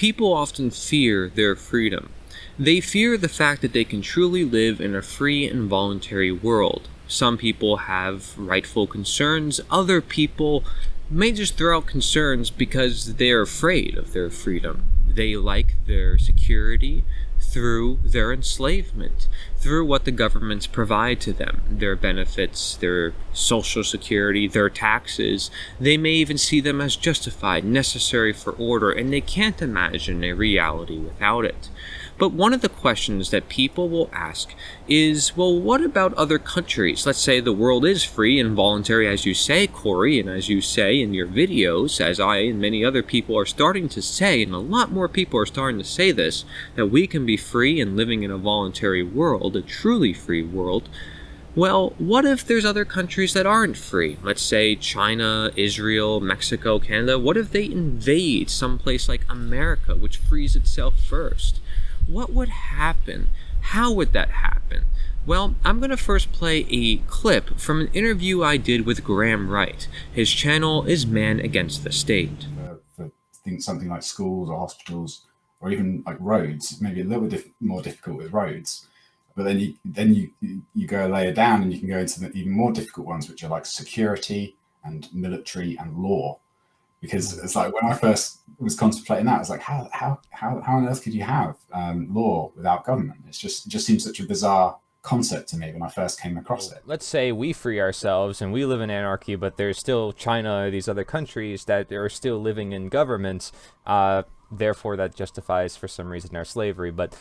People often fear their freedom. They fear the fact that they can truly live in a free and voluntary world. Some people have rightful concerns. Other people may just throw out concerns because they're afraid of their freedom. They like their security through their enslavement, through what the governments provide to them, their benefits, their social security, their taxes. They may even see them as justified, necessary for order, and they can't imagine a reality without it. But one of the questions that people will ask is, well, what about other countries? Let's say the world is free and voluntary, as you say, Corey, and as you say in your videos, as I and many other people are starting to say, and a lot more people are starting to say this, that we can be free and living in a voluntary world, a truly free world. Well, what if there's other countries that aren't free? Let's say China, Israel, Mexico, Canada. What if they invade someplace like America, which frees itself first? What would happen? How would that happen? Well, I'm going to first play a clip from an interview I did with Wright. His channel is Man Against the State. For something like schools or hospitals or even like roads, maybe a little bit more difficult with roads. But then you go a layer down and you can go into the even more difficult ones, which are like security and military and law. Because it's like when I first was contemplating that, I was like, how on earth could you have law without government? It just seems such a bizarre concept to me when I first came across it. Let's say we free ourselves and we live in anarchy, but there's still China or these other countries that are still living in governments. Therefore, that justifies for some reason our slavery. But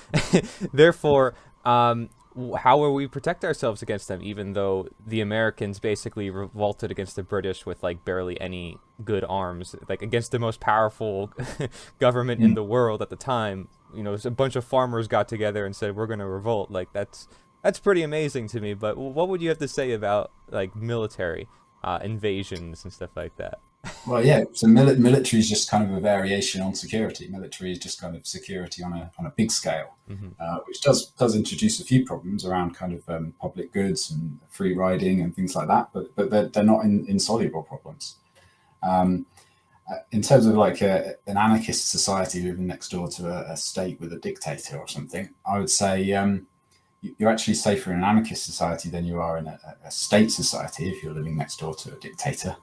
therefore, how will we protect ourselves against them, even though the Americans basically revolted against the British with like barely any good arms, like against the most powerful government in the world at the time? You know, a bunch of farmers got together and said, we're going to revolt. Like that's pretty amazing to me. But what would you have to say about like military invasions and stuff like that? Well, yeah. So military is just kind of a variation on security. Military is just kind of security on a big scale, which does introduce a few problems around kind of public goods and free riding and things like that. But they're not insoluble problems. In terms of like an anarchist society living next door to a state with a dictator or something, I would say you're actually safer in an anarchist society than you are in a state society if you're living next door to a dictator.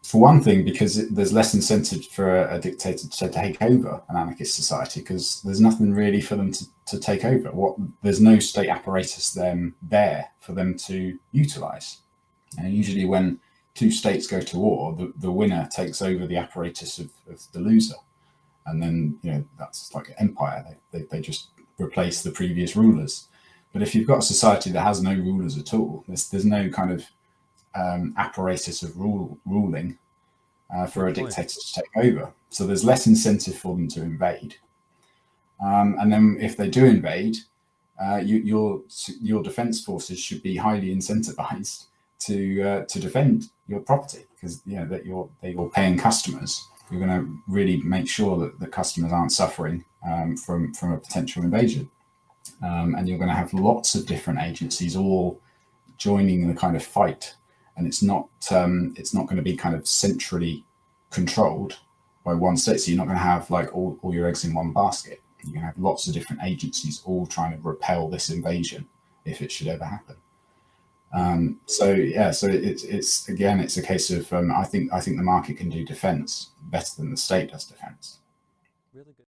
For one thing, because there's less incentive for a dictator to take over an anarchist society, because there's nothing really for them to take over. There's no state apparatus there for them to utilize. And usually when two states go to war, the winner takes over the apparatus of the loser. And then, that's like an empire. They just replace the previous rulers. But if you've got a society that has no rulers at all, there's no kind of apparatus of ruling for a dictator to take over. So there's less incentive for them to invade. And then if they do invade, your defense forces should be highly incentivized to defend your property, because that you're paying customers. You're going to really make sure that the customers aren't suffering from a potential invasion. And you're going to have lots of different agencies all joining the kind of fight. And it's not going to be kind of centrally controlled by one state. So you're not going to have like all your eggs in one basket. You're going to have lots of different agencies all trying to repel this invasion if it should ever happen. So it's a case of I think the market can do defense better than the state does defense. Really good.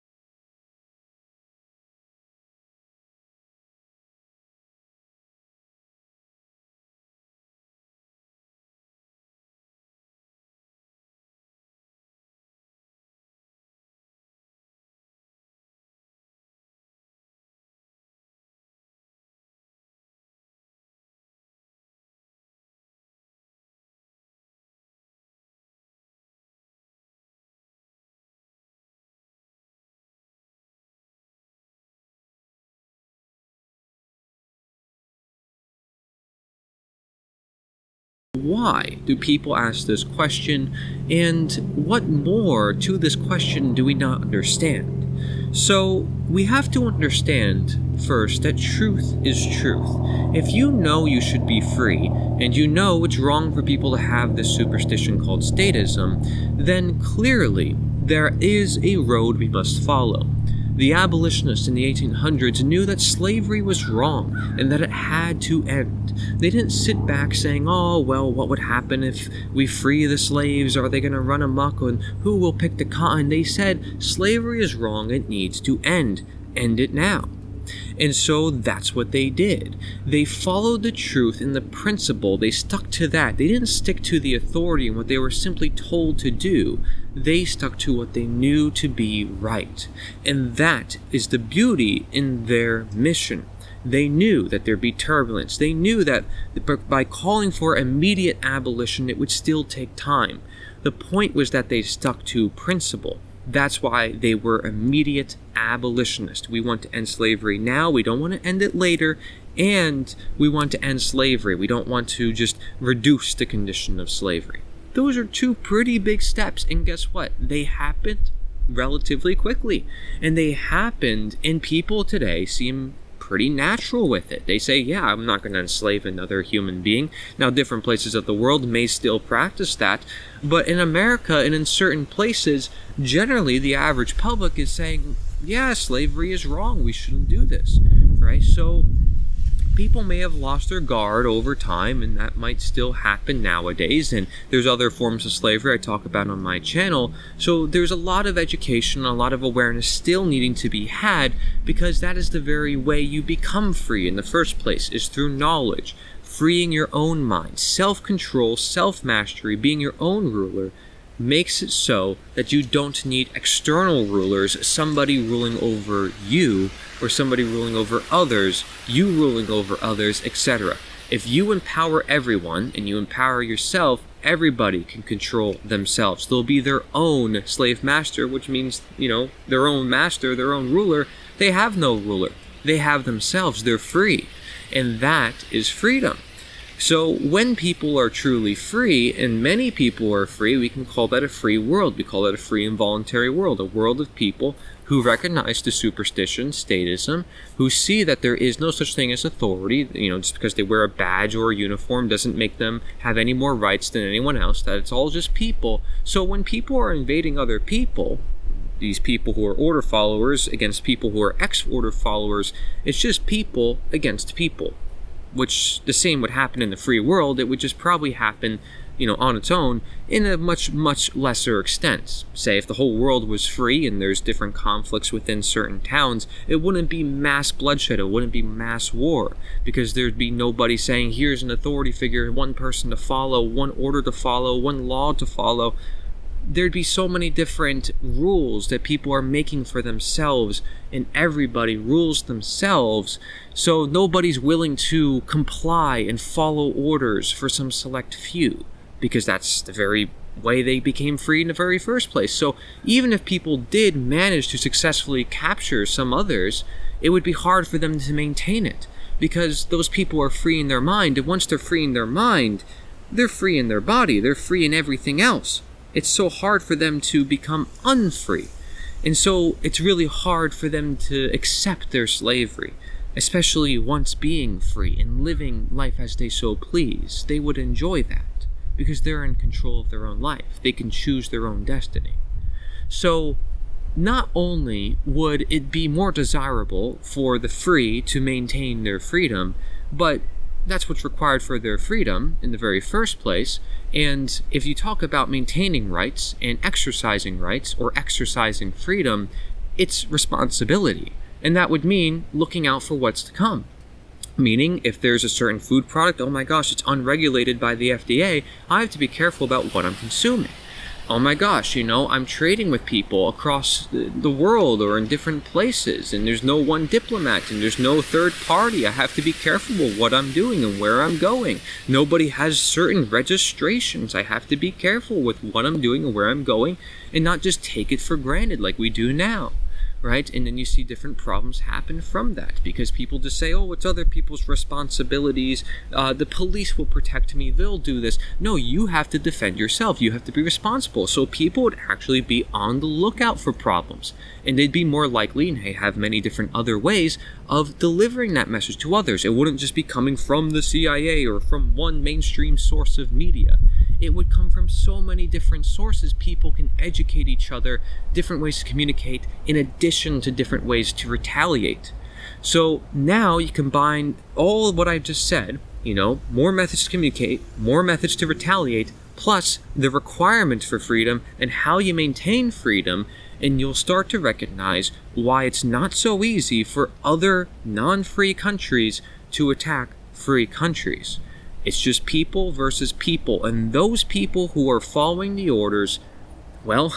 Why do people ask this question, and what more to this question do we not understand? So we have to understand first that truth is truth. If you know you should be free, and you know it's wrong for people to have this superstition called statism, then clearly there is a road we must follow. The abolitionists in the 1800s knew that slavery was wrong and that it had to end. They didn't sit back saying, oh, well, what would happen if we free the slaves? Are they going to run amok? And who will pick the cotton? They said, slavery is wrong. It needs to end. End it now. And so that's what they did. They followed the truth and the principle. They stuck to that. They didn't stick to the authority and what they were simply told to do. They stuck to what they knew to be right. And that is the beauty in their mission. They knew that there'd be turbulence. They knew that by calling for immediate abolition, it would still take time. The point was that they stuck to principle. That's why they were immediate abolitionists. We want to end slavery now. We don't want to end it later. And we want to end slavery. We don't want to just reduce the condition of slavery. Those are two pretty big steps. And guess what? They happened relatively quickly. And they happened, and people today seem pretty natural with it. They say, yeah, I'm not going to enslave another human being. Now, different places of the world may still practice that, but in America and in certain places, generally the average public is saying, yeah, slavery is wrong. We shouldn't do this, right? So people may have lost their guard over time, and that might still happen nowadays. And there's other forms of slavery I talk about on my channel. So there's a lot of education, a lot of awareness still needing to be had, because that is the very way you become free in the first place, is through knowledge, freeing your own mind, self-control, self-mastery, being your own ruler, makes it so that you don't need external rulers, somebody ruling over you or somebody ruling over others, you ruling over others, etc. If you empower everyone and you empower yourself, everybody can control themselves. They'll be their own slave master, which means, their own master, their own ruler. They have no ruler. They have themselves. They're free. And that is freedom. So when people are truly free, and many people are free, we can call that a free world. We call it a free and voluntary world, a world of people who recognize the superstition, statism, who see that there is no such thing as authority. Just because they wear a badge or a uniform doesn't make them have any more rights than anyone else, that it's all just people. So when people are invading other people, these people who are order followers against people who are ex-order followers, it's just people against people. Which the same would happen in the free world. It would just probably happen, on its own in a much, much lesser extent. Say if the whole world was free and there's different conflicts within certain towns, it wouldn't be mass bloodshed, it wouldn't be mass war, because there'd be nobody saying, here's an authority figure, one person to follow, one order to follow, one law to follow. There'd be so many different rules that people are making for themselves, and everybody rules themselves, so nobody's willing to comply and follow orders for some select few, because that's the very way they became free in the very first place. So even if people did manage to successfully capture some others, it would be hard for them to maintain it, because those people are free in their mind, and once they're free in their mind, they're free in their body, they're free in everything else. It's so hard for them to become unfree. And so it's really hard for them to accept their slavery, especially once being free and living life as they so please. They would enjoy that because they're in control of their own life. They can choose their own destiny. So not only would it be more desirable for the free to maintain their freedom, but that's what's required for their freedom in the very first place. And if you talk about maintaining rights and exercising rights or exercising freedom, it's responsibility. And that would mean looking out for what's to come. Meaning, if there's a certain food product, oh my gosh, it's unregulated by the FDA, I have to be careful about what I'm consuming. Oh my gosh, I'm trading with people across the world or in different places, and there's no one diplomat and there's no third party. I have to be careful with what I'm doing and where I'm going. Nobody has certain registrations. I have to be careful with what I'm doing and where I'm going and not just take it for granted like we do now. Right? And then you see different problems happen from that because people just say, oh, it's other people's responsibilities. The police will protect me. They'll do this. No, you have to defend yourself. You have to be responsible. So people would actually be on the lookout for problems. And they'd be more likely, and they have many different other ways of delivering that message to others. It wouldn't just be coming from the CIA or from one mainstream source of media. it would come from so many different sources. People can educate each other, different ways to communicate, in addition to different ways to retaliate. So now you combine all of what I just said, more methods to communicate, more methods to retaliate, plus the requirements for freedom and how you maintain freedom, and you'll start to recognize why it's not so easy for other non-free countries to attack free countries. It's just people versus people, and those people who are following the orders, well,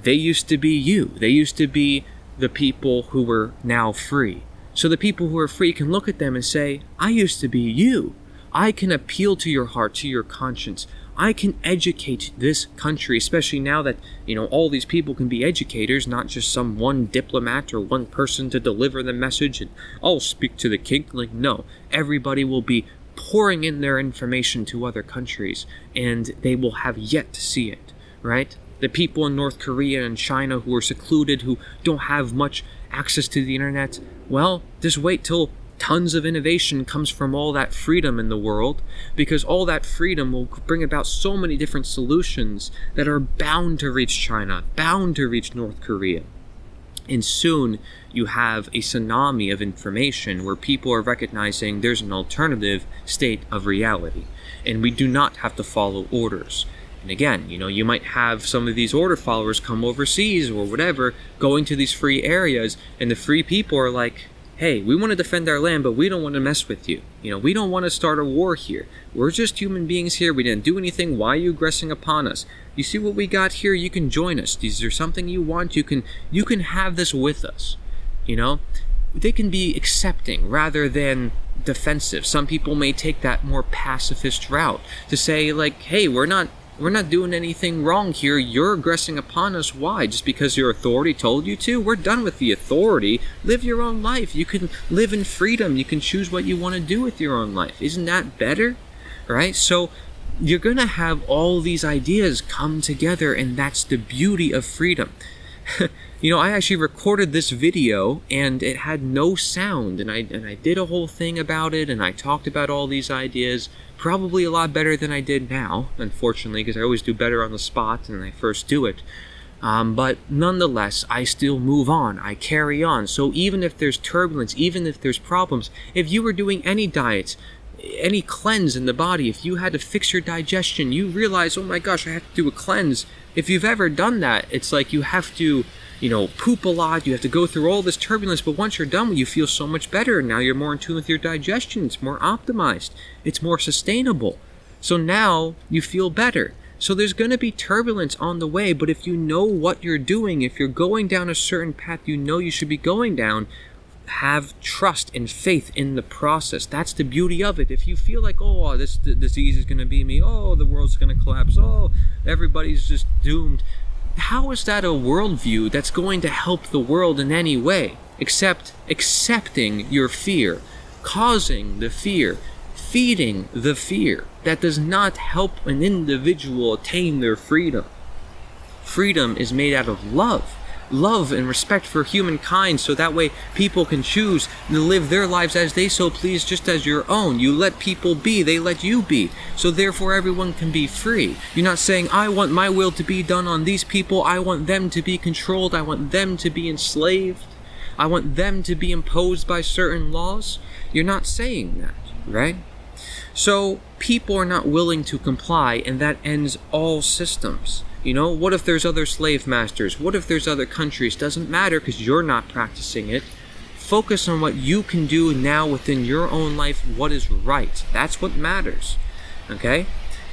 they used to be you. They used to be the people who were now free. So the people who are free can look at them and say, I used to be you. I can appeal to your heart, to your conscience. I can educate this country, especially now that, all these people can be educators, not just some one diplomat or one person to deliver the message and, I'll speak to the king. No, everybody will be pouring in their information to other countries, and they will have yet to see it, right? The people in North Korea and China who are secluded, who don't have much access to the internet, well, just wait till tons of innovation comes from all that freedom in the world, because all that freedom will bring about so many different solutions that are bound to reach China, bound to reach North Korea. And soon you have a tsunami of information where people are recognizing there's an alternative state of reality, and we do not have to follow orders. And again, you might have some of these order followers come overseas or whatever, going to these free areas, and the free people are like, hey, we want to defend our land, but we don't want to mess with you. We don't want to start a war here. We're just human beings here. We didn't do anything. Why are you aggressing upon us? You see what we got here? You can join us. Is there something you want? You can have this with us. They can be accepting rather than defensive. Some people may take that more pacifist route to say, like, hey, we're not doing anything wrong here. You're aggressing upon us. Why? Just because your authority told you to? We're done with the authority. Live your own life. You can live in freedom. You can choose what you want to do with your own life. Isn't that better? Right? So you're going to have all these ideas come together, and that's the beauty of freedom. I actually recorded this video, and it had no sound, and I did a whole thing about it, and I talked about all these ideas, probably a lot better than I did now, unfortunately, because I always do better on the spot when I first do it. But nonetheless, I still move on. I carry on. So even if there's turbulence, even if there's problems, if you were doing any diets, any cleanse in the body, if you had to fix your digestion, you realize, oh my gosh, I have to do a cleanse. If you've ever done that, it's like you have to, poop a lot, you have to go through all this turbulence, but once you're done, you feel so much better. Now you're more in tune with your digestion. It's more optimized. It's more sustainable. So now you feel better. So there's going to be turbulence on the way, but if you know what you're doing, if you're going down a certain path you should be going down, have trust and faith in the process. That's the beauty of it. If you feel like, oh, this disease is going to be me, oh, the world's going to collapse, oh, everybody's just doomed, how is that a worldview that's going to help the world in any way, except accepting your fear, causing the fear, feeding the fear? That does not help an individual attain their freedom. Freedom is made out of love and respect for humankind, so that way people can choose to live their lives as they so please, just as your own. You let people be, they let you be, so therefore everyone can be free. You're not saying, I want my will to be done on these people, I want them to be controlled, I want them to be enslaved, I want them to be imposed by certain laws. You're not saying that, right? So people are not willing to comply, and that ends all systems. What if there's other slave masters? What if there's other countries? Doesn't matter, because you're not practicing it. Focus on what you can do now within your own life, what is right. That's what matters. Okay?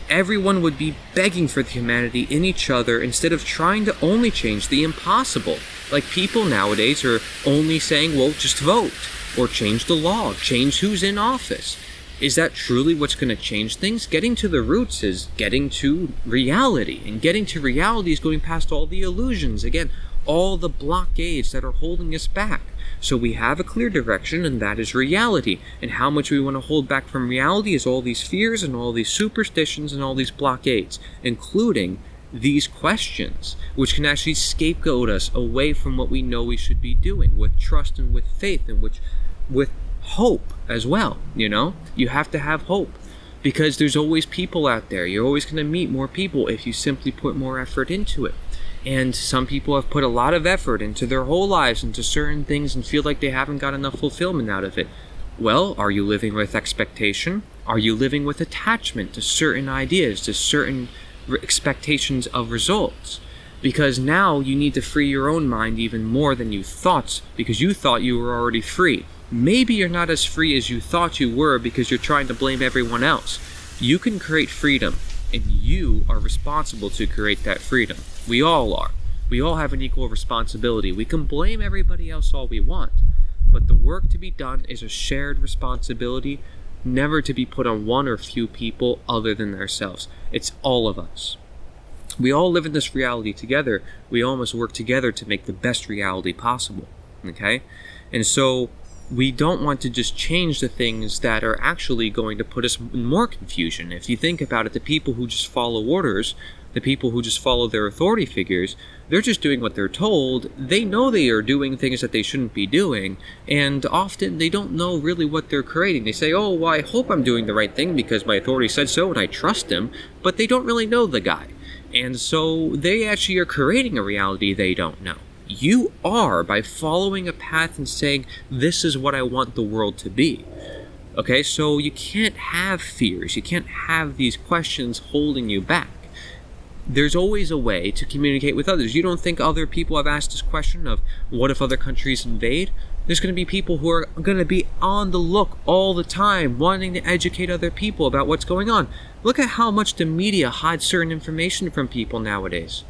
Everyone would be begging for the humanity in each other instead of trying to only change the impossible. Like people nowadays are only saying, well, just vote, or change the law, change who's in office. Is that truly what's going to change things? Getting to the roots is getting to reality. And getting to reality is going past all the illusions. Again, all the blockades that are holding us back. So we have a clear direction, and that is reality. And how much we want to hold back from reality is all these fears and all these superstitions and all these blockades, including these questions, which can actually scapegoat us away from what we know we should be doing, with trust and with faith, and with hope as well. You have to have hope. because there's always people out there. You're always going to meet more people if you simply put more effort into it. And some people have put a lot of effort into their whole lives into certain things and feel like they haven't got enough fulfillment out of it. Well, are you living with expectation? Are you living with attachment to certain ideas, to certain expectations of results? Because now you need to free your own mind even more than you thought, because you thought you were already free. Maybe you're not as free as you thought you were because you're trying to blame everyone else. You can create freedom, and you are responsible to create that freedom. We all are. We all have an equal responsibility. We can blame everybody else all we want, but the work to be done is a shared responsibility, never to be put on one or few people other than ourselves. It's all of us. We all live in this reality together. We all must work together to make the best reality possible. Okay? And so we don't want to just change the things that are actually going to put us in more confusion. If you think about it, the people who just follow orders, the people who just follow their authority figures, they're just doing what they're told. They know they are doing things that they shouldn't be doing, and often they don't know really what they're creating. They say, oh, well, I hope I'm doing the right thing because my authority said so and I trust him, but they don't really know the guy. And so they actually are creating a reality they don't know. You are, by following a path and saying, this is what I want the world to be. Okay, so you can't have fears. You can't have these questions holding you back. There's always a way to communicate with others. You don't think other people have asked this question of, what if other countries invade? There's going to be people who are going to be on the look all the time, wanting to educate other people about what's going on. Look at how much the media hides certain information from people nowadays.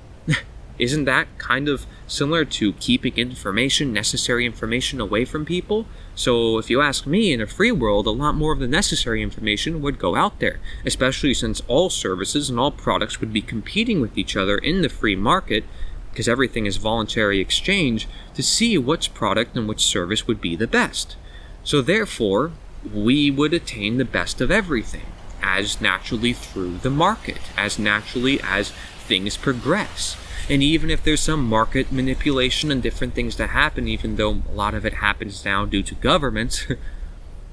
Isn't that kind of similar to keeping information, necessary information, away from people? So if you ask me, in a free world, a lot more of the necessary information would go out there, especially since all services and all products would be competing with each other in the free market, because everything is voluntary exchange, to see which product and which service would be the best. So therefore, we would attain the best of everything, as naturally through the market, as naturally as things progress. And even if there's some market manipulation and different things that happen, even though a lot of it happens now due to governments,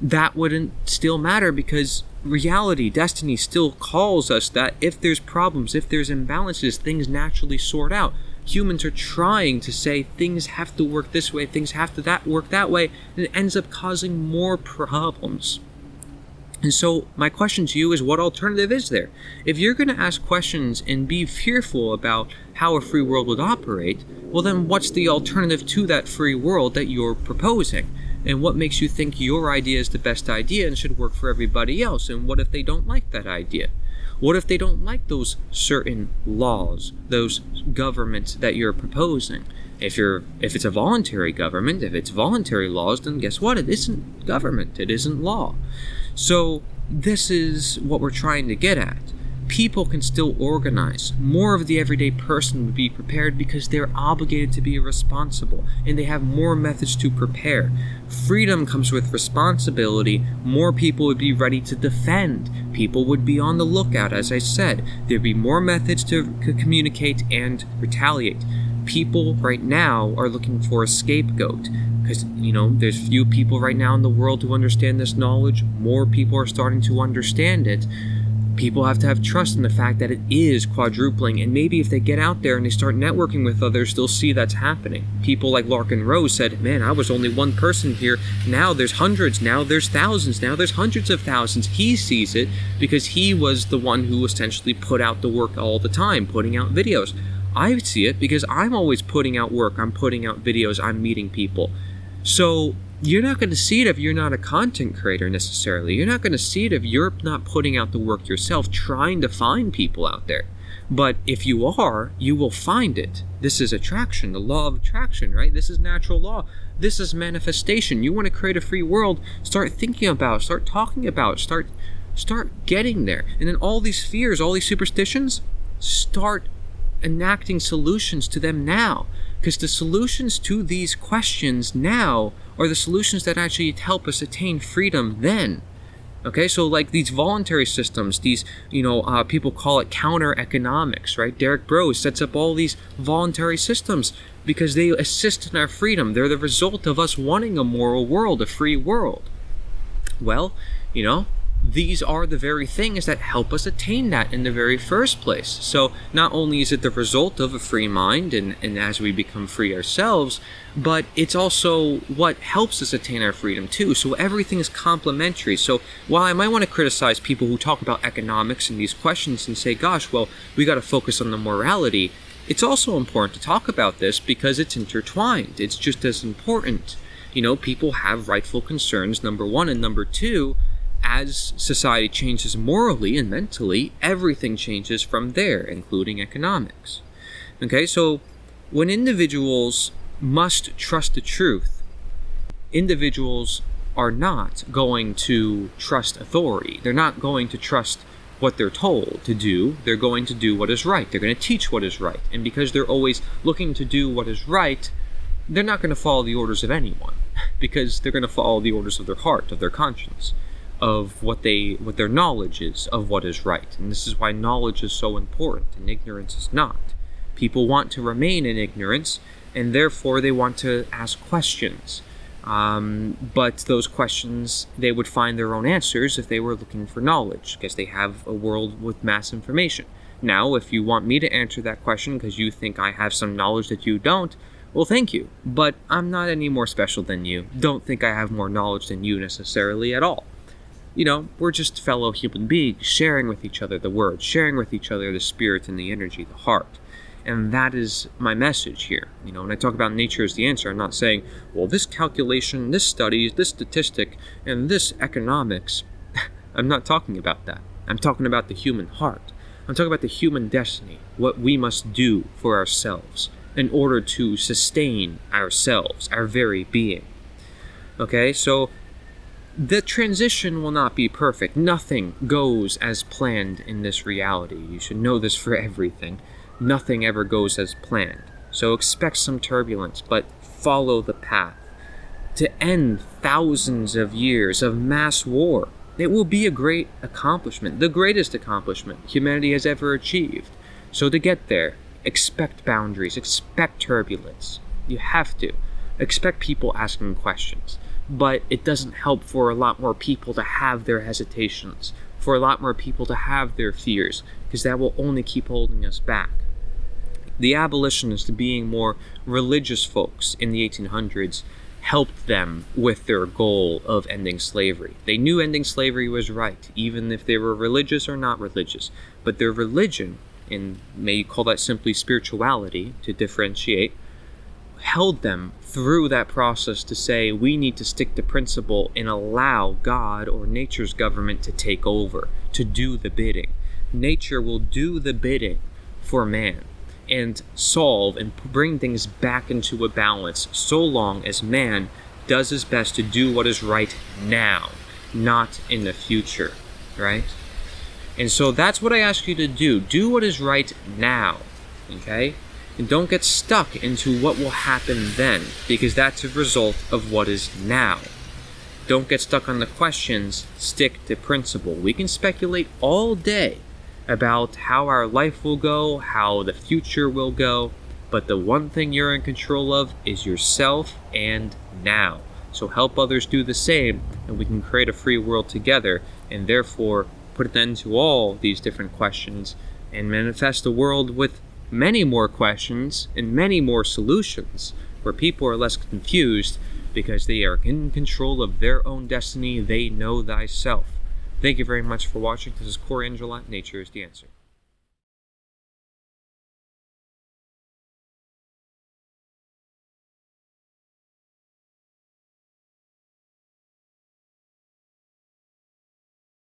that wouldn't still matter, because reality, destiny still calls us that if there's problems, if there's imbalances, things naturally sort out. Humans are trying to say things have to work this way, things have to work that way, and it ends up causing more problems. And so my question to you is, what alternative is there? If you're going to ask questions and be fearful about how a free world would operate, well then what's the alternative to that free world that you're proposing? And what makes you think your idea is the best idea and should work for everybody else? And what if they don't like that idea? What if they don't like those certain laws, those governments that you're proposing? If it's a voluntary government, if it's voluntary laws, then guess what? It isn't government. It isn't law. So this is what we're trying to get at. People can still organize. More of the everyday person would be prepared because they're obligated to be responsible, and they have more methods to prepare. Freedom comes with responsibility. More people would be ready to defend. People would be on the lookout, as I said. There'd be more methods to communicate and retaliate. People right now are looking for a scapegoat, because, there's few people right now in the world who understand this knowledge. More people are starting to understand it. People have to have trust in the fact that it is quadrupling, and maybe if they get out there and they start networking with others, they'll see that's happening. People like Larkin Rose said, man, I was only one person here. Now there's hundreds, now there's thousands, now there's hundreds of thousands. He sees it because he was the one who essentially put out the work all the time, putting out videos. I see it because I'm always putting out work, I'm putting out videos, I'm meeting people. So you're not going to see it if you're not a content creator necessarily. You're not going to see it if you're not putting out the work yourself, trying to find people out there. But if you are, you will find it. This is attraction, the law of attraction, right? This is natural law. This is manifestation. You want to create a free world, start thinking about, start talking about, start getting there. And then all these fears, all these superstitions, start enacting solutions to them now. Because the solutions to these questions now are the solutions that actually help us attain freedom then. Okay, so like these voluntary systems, these, people call it counter economics, right? Derek Bros sets up all these voluntary systems because they assist in our freedom. They're the result of us wanting a moral world, a free world. Well, these are the very things that help us attain that in the very first place. So not only is it the result of a free mind and as we become free ourselves, but it's also what helps us attain our freedom too. So everything is complementary. So while I might want to criticize people who talk about economics and these questions and say, gosh, well, we got to focus on the morality, it's also important to talk about this because it's intertwined. It's just as important. You know, people have rightful concerns, number one, and number two, as society changes morally and mentally, everything changes from there, including economics. Okay, so when individuals must trust the truth, individuals are not going to trust authority. They're not going to trust what they're told to do. They're going to do what is right. They're going to teach what is right. And because they're always looking to do what is right, they're not going to follow the orders of anyone, because they're going to follow the orders of their heart, of their conscience, of what their knowledge is of what is right. And this is why knowledge is so important and ignorance is not. People want to remain in ignorance, and therefore they want to ask questions. But those questions, they would find their own answers if they were looking for knowledge, because they have a world with mass information. Now, if you want me to answer that question because you think I have some knowledge that you don't, well, thank you, but I'm not any more special than you. Don't think I have more knowledge than you necessarily at all. You know, we're just fellow human beings sharing with each other the word, sharing with each other the spirit and the energy, the heart. And that is my message here. You know, when I talk about nature as the answer, I'm not saying, well, this calculation, this study, this statistic, and this economics. I'm not talking about that. I'm talking about the human heart. I'm talking about the human destiny, what we must do for ourselves in order to sustain ourselves, our very being. Okay, so the transition will not be perfect. Nothing goes as planned in this reality. You should know this for everything. Nothing ever goes as planned. So expect some turbulence, but follow the path. To end thousands of years of mass war, it will be a great accomplishment, the greatest accomplishment humanity has ever achieved. So to get there, expect boundaries, expect turbulence. You have to. Expect people asking questions. But it doesn't help for a lot more people to have their hesitations, for a lot more people to have their fears, because that will only keep holding us back. The abolitionists, being more religious folks in the 1800s, helped them with their goal of ending slavery. They knew ending slavery was right, even if they were religious or not religious. But their religion, and may you call that simply spirituality to differentiate, held them through that process to say we need to stick to principle and allow God or nature's government to take over, to do the bidding. Nature will do the bidding for man and solve and bring things back into a balance so long as man does his best to do what is right now, not in the future, right? And so that's what I ask you to do. Do what is right now, okay? And don't get stuck into what will happen then, because that's a result of what is now. Don't get stuck on the questions, stick to principle. We can speculate all day about how our life will go, how the future will go, but the one thing you're in control of is yourself and now. So help others do the same, and we can create a free world together, and therefore put an end to all these different questions and manifest a world with many more questions and many more solutions, where people are less confused because they are in control of their own destiny. They know thyself. Thank you very much for watching. This is Corey Angela. Nature is the answer.